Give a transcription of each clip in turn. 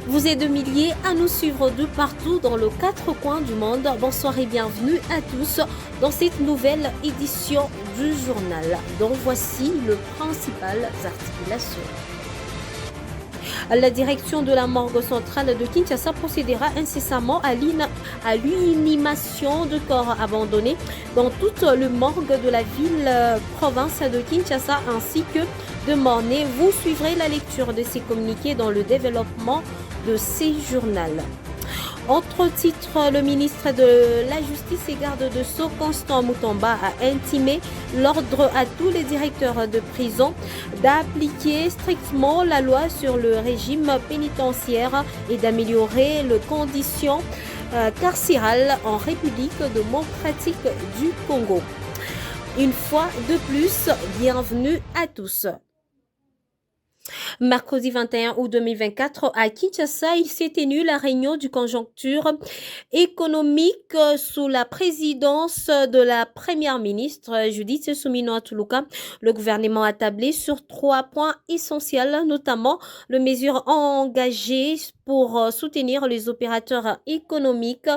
Vous êtes de milliers à nous suivre de partout dans les 4 coins du monde. Bonsoir et bienvenue à tous dans cette nouvelle édition du journal, dont voici le principal articulations. La direction de la morgue centrale de Kinshasa procédera incessamment à l'inhumation de corps abandonnés dans toute le morgue de la ville-province de Kinshasa ainsi que de Mornay. Vous suivrez la lecture de ces communiqués dans le développement de ces journaux. Entre titres, le ministre de la Justice et garde de Sceaux, Constant Mutamba, a intimé l'ordre à tous les directeurs de prison d'appliquer strictement la loi sur le régime pénitentiaire et d'améliorer les conditions carcérales en République démocratique du Congo. Une fois de plus, bienvenue à tous. Mercredi 21 août 2024, à Kinshasa, il s'est tenu la réunion du conjoncture économique sous la présidence de la première ministre Judith Suminwa Tuluka. Le gouvernement a tablé sur 3 points essentiels, notamment les mesures engagées pour soutenir les opérateurs économiques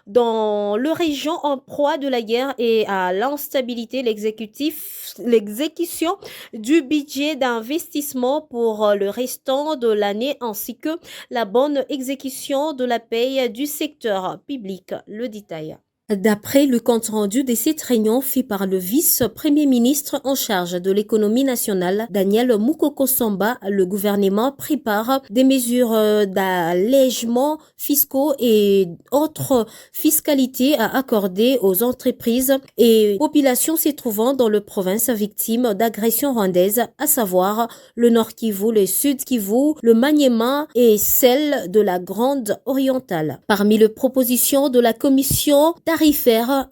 dans le région en proie de la guerre et à l'instabilité, l'exécution du budget d'investissement pour le restant de l'année ainsi que la bonne exécution de la paye du secteur public. Le détail. D'après le compte-rendu de cette réunion fait par le vice-premier ministre en charge de l'économie nationale, Daniel Mukoko Samba, le gouvernement prépare des mesures d'allègement fiscaux et autres fiscalités à accorder aux entreprises et populations se trouvant dans les provinces victimes d'agressions rwandaises, à savoir le Nord Kivu, le Sud Kivu, le Maniema et celle de la Grande Orientale. Parmi les propositions de la commission tarifaire,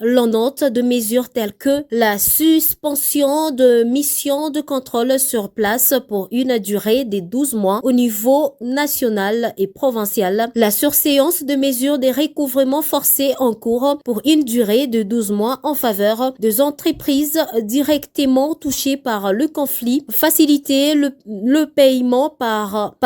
l'on note de mesures telles que la suspension de missions de contrôle sur place pour une durée de 12 mois au niveau national et provincial, la surséance de mesures de recouvrement forcé en cours pour une durée de 12 mois en faveur des entreprises directement touchées par le conflit, faciliter le paiement par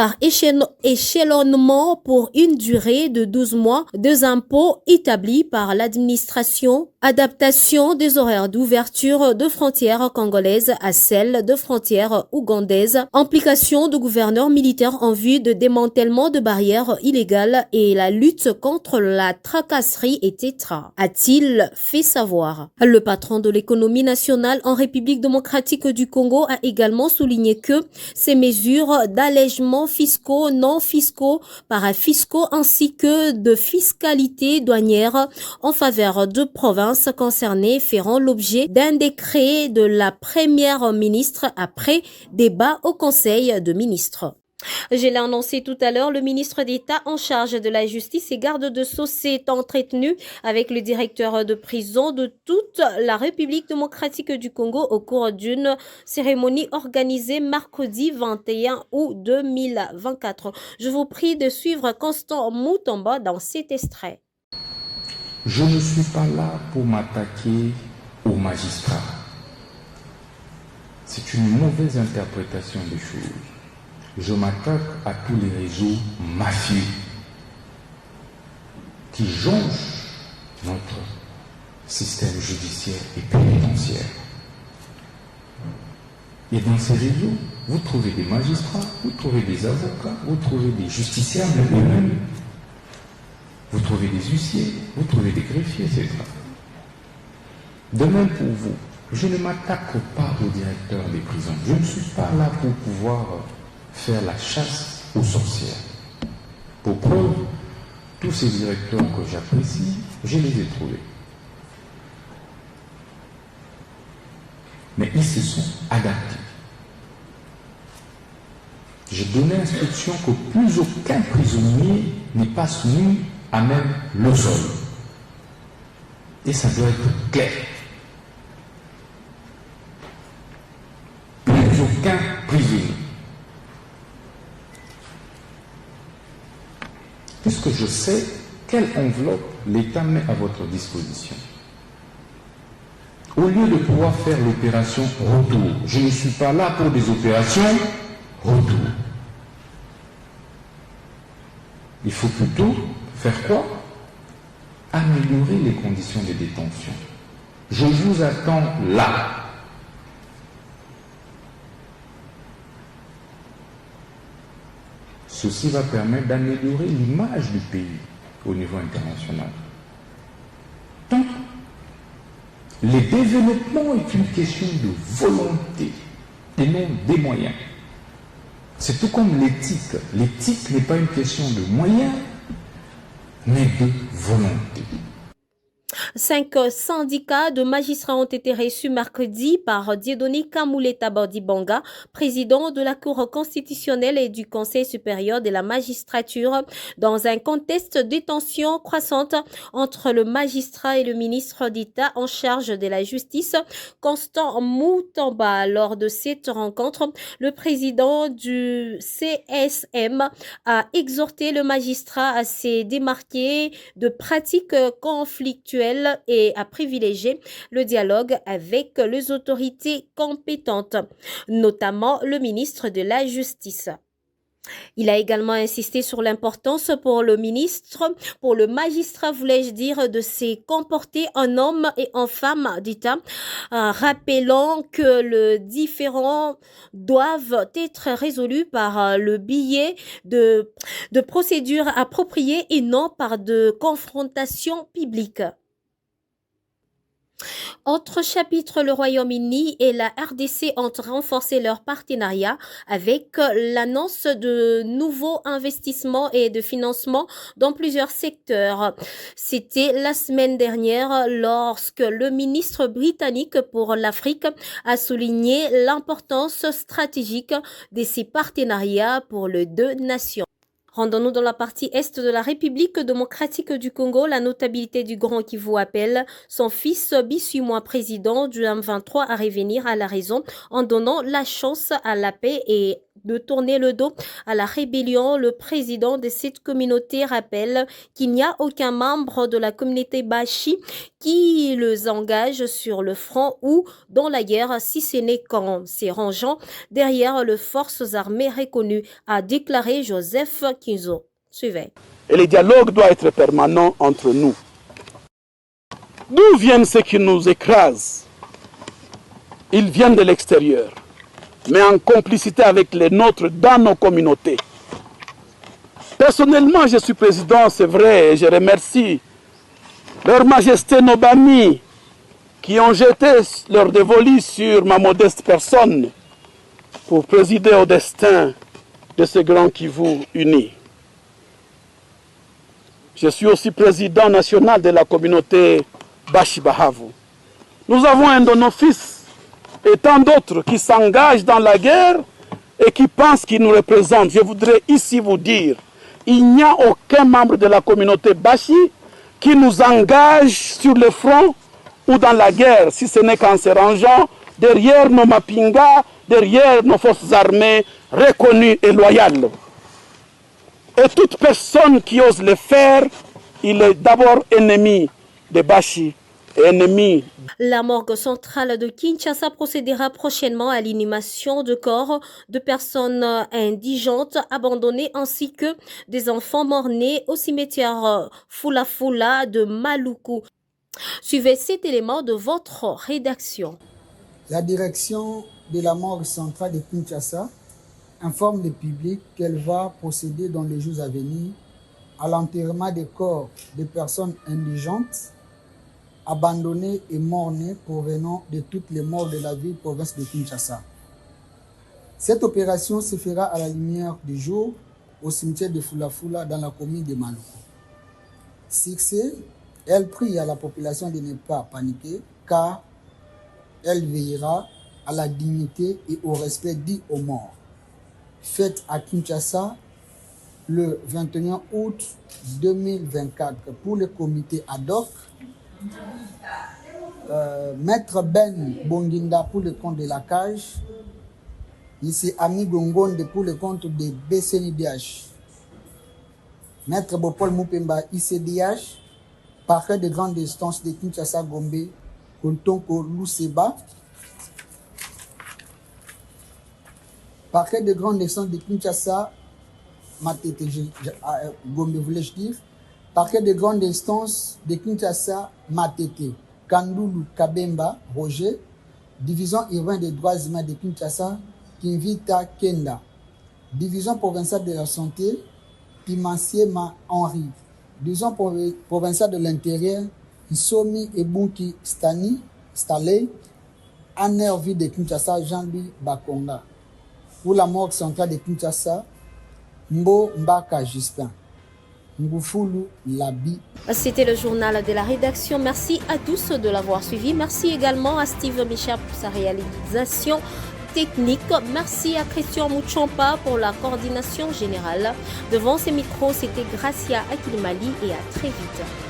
échelonnement pour une durée de 12 mois des impôts établis par l'administration, adaptation des horaires d'ouverture de frontières congolaises à celles de frontières ougandaises, implication de gouverneurs militaires en vue de démantèlement de barrières illégales et la lutte contre la tracasserie, etc. A-t-il fait savoir. Le patron de l'économie nationale en République démocratique du Congo a également souligné que ces mesures d'allègement fiscaux, non fiscaux, parafiscaux ainsi que de fiscalité douanière en faveur de provinces concernées feront l'objet d'un décret de la première ministre après débat au Conseil de ministres. Je l'ai annoncé tout à l'heure, le ministre d'État en charge de la justice et garde de Sceaux s'est entretenu avec le directeur de prison de toute la République démocratique du Congo au cours d'une cérémonie organisée mercredi 21 août 2024. Je vous prie de suivre Constant Mutamba dans cet extrait. Je ne suis pas là pour m'attaquer aux magistrats. C'est une mauvaise interprétation des choses. Je m'attaque à tous les réseaux mafieux qui jonchent notre système judiciaire et pénitentiaire. Et dans ces réseaux, vous trouvez des magistrats, vous trouvez des avocats, vous trouvez des justiciables eux-mêmes. Vous trouvez des huissiers, vous trouvez des greffiers, etc. De même pour vous, je ne m'attaque pas au directeur des prisons. Je ne suis pas là pour pouvoir faire la chasse aux sorcières. Pour preuve, tous ces directeurs que j'apprécie, je les ai trouvés. Mais ils se sont adaptés. J'ai donné instruction que plus aucun prisonnier n'est pas soumis à même le sol. Et ça doit être clair. Plus aucun prisonnier. Puisque je sais quelle enveloppe l'État met à votre disposition. Au lieu de pouvoir faire l'opération retour, je ne suis pas là pour des opérations retour. Il faut plutôt faire quoi? Améliorer les conditions de détention. Je vous attends là. Ceci va permettre d'améliorer l'image du pays au niveau international. Donc, le développement est une question de volonté et non des moyens. C'est tout comme l'éthique. L'éthique n'est pas une question de moyens, mais de volonté. 5 syndicats de magistrats ont été reçus mercredi par Dieudonné Kamouleta Bordibanga, président de la Cour constitutionnelle et du Conseil supérieur de la magistrature, dans un contexte de tensions croissantes entre le magistrat et le ministre d'État en charge de la justice, Constant Moutamba. Lors de cette rencontre, le président du CSM a exhorté le magistrat à se démarquer de pratiques conflictuelles et à privilégier le dialogue avec les autorités compétentes, notamment le ministre de la Justice. Il a également insisté sur l'importance pour le magistrat, voulais-je dire, de se comporter en homme et en femme d'État, rappelant que les différends doivent être résolus par le biais de procédures appropriées et non par de confrontations publiques. Autre chapitre, le Royaume-Uni et la RDC ont renforcé leur partenariat avec l'annonce de nouveaux investissements et de financements dans plusieurs secteurs. C'était la semaine dernière lorsque le ministre britannique pour l'Afrique a souligné l'importance stratégique de ces partenariats pour les deux nations. Rendons-nous dans la partie est de la République démocratique du Congo. La notabilité du Grand Kivu appelle son fils Bissumwa, président du M23, à revenir à la raison en donnant la chance à la paix et de tourner le dos à la rébellion. Le président de cette communauté rappelle qu'il n'y a aucun membre de la communauté Bashi qui les engage sur le front ou dans la guerre, si ce n'est qu'en se rangeant derrière les forces armées reconnues, a déclaré Joseph Kinzo. Suivez. Et le dialogue doit être permanent entre nous. D'où viennent ceux qui nous écrasent? Ils viennent de l'extérieur, mais en complicité avec les nôtres dans nos communautés. Personnellement, je suis président, c'est vrai, et je remercie Leur Majesté nos Bami qui ont jeté leur dévolu sur ma modeste personne pour présider au destin de ce grand Kivu uni. Je suis aussi président national de la communauté Bashi Bahavu. Nous avons un de nos fils et tant d'autres qui s'engagent dans la guerre et qui pensent qu'ils nous représentent. Je voudrais ici vous dire, il n'y a aucun membre de la communauté Bashi qui nous engage sur le front ou dans la guerre, si ce n'est qu'en se rangeant derrière nos Mapinga, derrière nos forces armées reconnues et loyales. Et toute personne qui ose le faire, il est d'abord ennemi de Bashi. Ennemi. La morgue centrale de Kinshasa procédera prochainement à l'inhumation de corps de personnes indigentes abandonnées ainsi que des enfants morts-nés au cimetière Fula Fula de Maluku. Suivez cet élément de votre rédaction. La direction de la morgue centrale de Kinshasa informe le public qu'elle va procéder dans les jours à venir à l'enterrement des corps de personnes indigentes abandonnés et morts-nés provenant de toutes les morts de la ville-province de Kinshasa. Cette opération se fera à la lumière du jour au cimetière de Fula Fula dans la commune de Maluku. Succès, elle prie à la population de ne pas paniquer car elle veillera à la dignité et au respect dû aux morts. Faite à Kinshasa le 21 août 2024 pour le comité ad hoc, Maître Ben Bonginda pour le compte de la cage, M. Ami Gongonde pour le compte de BCNDH, Maître Bopol Moupemba ICDH, parquet de grande instance de Kinshasa Gombe, Kontonko Luseba, parquet de grande instance de Kinshasa Matete, Gombe, voulais-je dire. Parquet de grande instance de Kinshasa, Matete. Kandoulou, Kabemba, Roger. Division urbaine des droits humains de Kinshasa, Kinvita, Kenda. Division provinciale de la santé, Pimanciema, Henri. Division provinciale de l'intérieur, Isomi Ebunki, Stani, Staley. Anervi de Kinshasa, Jean-Louis Bakonga. Pour la morgue centrale de Kinshasa, Mbo Mbaka Justin. Ngufulu Labi. C'était le journal de la rédaction. Merci à tous de l'avoir suivi. Merci également à Steve Micha pour sa réalisation technique. Merci à Christian Mouchampa pour la coordination générale. Devant ces micros, c'était Gracia Akilimali et à très vite.